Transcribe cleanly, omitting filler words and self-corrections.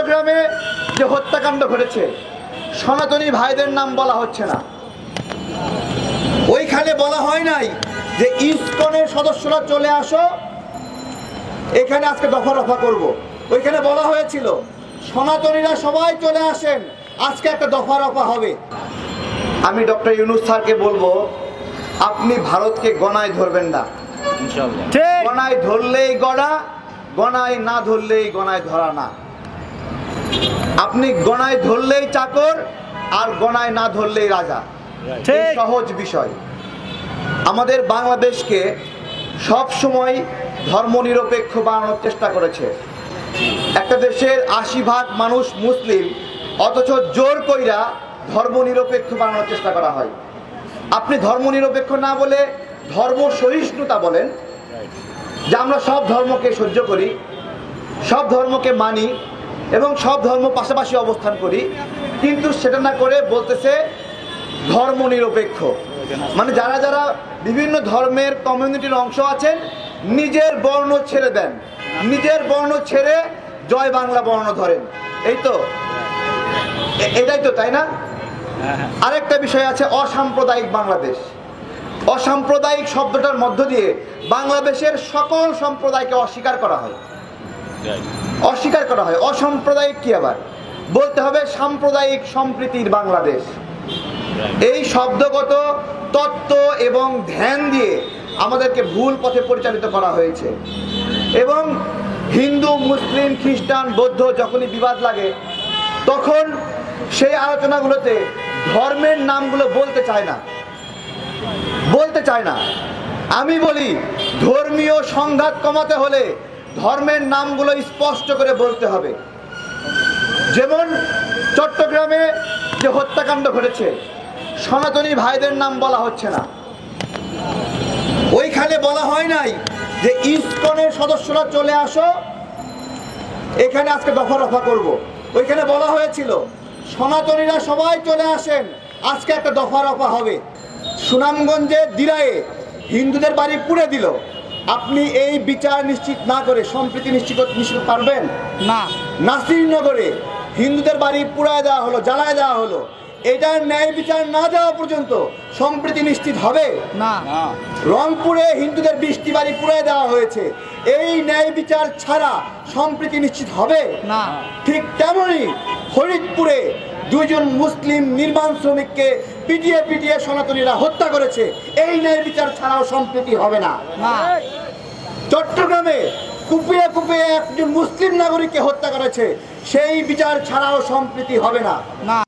চট্টগ্রামে যে হত্যাকাণ্ড ঘটেছে, সনাতনী ভাইদের নাম বলা হচ্ছে না। ওইখানে বলা হয় নাই যে ইসকনের সদস্যরা চলে আসো, এখানে আজকে দফা রফা করব। ওইখানে বলা হয়েছিল সনাতনীরা সবাই চলে আসেন, আজকে একটা দফা রফা হবে। আমি ডক্টর ইউনূস স্যারকে বলবো, আপনি ভারতকে গণায় ধরবেন না। গণায় ধরলেই গণা, গণায় না ধরলেই গণায় ধরা না। আপনি গণায় ধরলেই চাকর, আর গণায় না ধরলেই রাজা। সহজ বিষয়। আমাদের বাংলাদেশকে সব সময় ধর্মনিরপেক্ষ বানানোর চেষ্টা করেছে। একটা দেশের ৮০% মানুষ মুসলিম, অথচ জোর কইরা ধর্মনিরপেক্ষ বানানোর চেষ্টা করা হয়। আপনি ধর্মনিরপেক্ষ না বলে ধর্ম সহিষ্ণুতা বলেন, যে আমরা সব ধর্মকে সহ্য করি, সব ধর্মকে মানি এবং সব ধর্ম পাশাপাশি অবস্থান করি, কিন্তু সেটা না করে বলতেছে ধর্মনিরপেক্ষ। মানে যারা যারা বিভিন্ন ধর্মের কমিউনিটির অংশ আছেন, নিজের বর্ণ ছেড়ে দেন, নিজের বর্ণ ছেড়ে জয় বাংলা বর্ণ ধরেন। এই তো, এটাই তো, তাই না? আরেকটা বিষয় আছে অসাম্প্রদায়িক বাংলাদেশ। অসাম্প্রদায়িক শব্দটার মধ্য দিয়ে বাংলাদেশের সকল সম্প্রদায়কে অস্বীকার করা হয়, অস্বীকার করা হয়। অসাম্প্রদায়িক কি আবার বলতে হবে? সাম্প্রদায়িক সম্প্রীতির বাংলাদেশ। এই শব্দগত তত্ত্ব এবং ধ্যান দিয়ে আমাদেরকে ভুল পথে পরিচালিত করা হয়েছে। এবং হিন্দু, মুসলিম, খ্রিস্টান, বৌদ্ধ যখনই বিবাদ লাগে, তখন সেই আলোচনাগুলোতে ধর্মের নামগুলো বলতে চায় না, বলতে চায় না। আমি বলি, ধর্মীয় সংঘাত কমাতে হলে ধর্মের নামগুলো স্পষ্ট করে বলতে হবে। যেমন চট্টগ্রামে যে হত্যাকাণ্ড ঘটেছে, সনাতনী ভাইদের নাম বলা হচ্ছে না। ওইখানে বলা হয় নাই যে ইসকনের সদস্যরা চলে আসো, এখানে আজকে দফা রফা করব। ওইখানে বলা হয়েছিল সনাতনীরা সবাই চলে আসেন, আজকে একটা দফা রফা হবে। সুনামগঞ্জে দিরায়ে হিন্দুদের বাড়ি পুড়ে দিল। আপনি এই বিচার নিশ্চিত না করে সম্প্রীতি নিশ্চিত পারবেন না। নাসিরনগরে হিন্দুদের বাড়ি পুড়ায় দেওয়া হলো, জ্বালায় দেওয়া হলো। এটার ন্যায় বিচার না দেওয়া পর্যন্ত সম্প্রীতি নিশ্চিত হবে না। রংপুরে হিন্দুদের 20টি বাড়ি পুড়ায় দেওয়া হয়েছে। এই ন্যায় বিচার ছাড়া সম্প্রীতি নিশ্চিত হবে না। ঠিক তেমনই ফরিদপুরে 2 জন মুসলিম নির্মাণ শ্রমিককে পিটিয়ে পিটিয়ে সনাতনীরা হত্যা করেছে। এই ন্যায় বিচার ছাড়াও সম্প্রীতি হবে না। চট্টগ্রামে কুপিয়ে কুপিয়ে একজন মুসলিম নাগরিককে হত্যা করেছে, সেই বিচার ছাড়াও সম্প্রীতি হবে না।